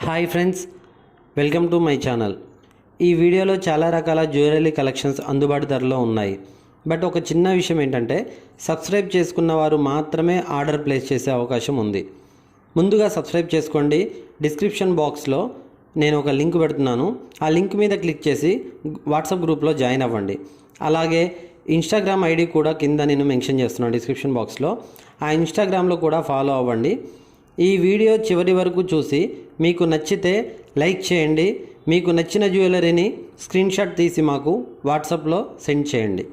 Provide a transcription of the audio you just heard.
Hi friends, welcome to my channel. ఈ వీడియోలో చాలా రకాల జ్యువెలరీ కలెక్షన్స్ అందుబాటు ధరలో ఉన్నాయి. బట్ ఒక చిన్న విషయం ఏంటంటే సబ్స్క్రైబ్ చేసుకున్న వారు మాత్రమే ఆర్డర్ ప్లేస్ చేసే అవకాశం ఉంది. ముందుగా సబ్స్క్రైబ్ చేసుకోండి. డిస్క్రిప్షన్ బాక్స్లో నేను ఒక లింక్ పెడుతున్నాను. ఆ లింక్ మీద క్లిక్ చేసి వాట్సాప్ గ్రూప్లో జాయిన్ అవ్వండి. అలాగే ఇన్స్టాగ్రామ్ ఐడి కూడా కింద నేను మెన్షన్ చేస్తున్నాను డిస్క్రిప్షన్ బాక్స్లో. ఆ ఇన్స్టాగ్రామ్లో కూడా ఫాలో అవ్వండి. ఈ వీడియో చివరి వరకు చూసి మీకు నచ్చితే లైక్ చేయండి. మీకు నచ్చిన జ్యువెలరీని స్క్రీన్ షాట్ తీసి మాకు వాట్సాప్లో సెండ్ చేయండి.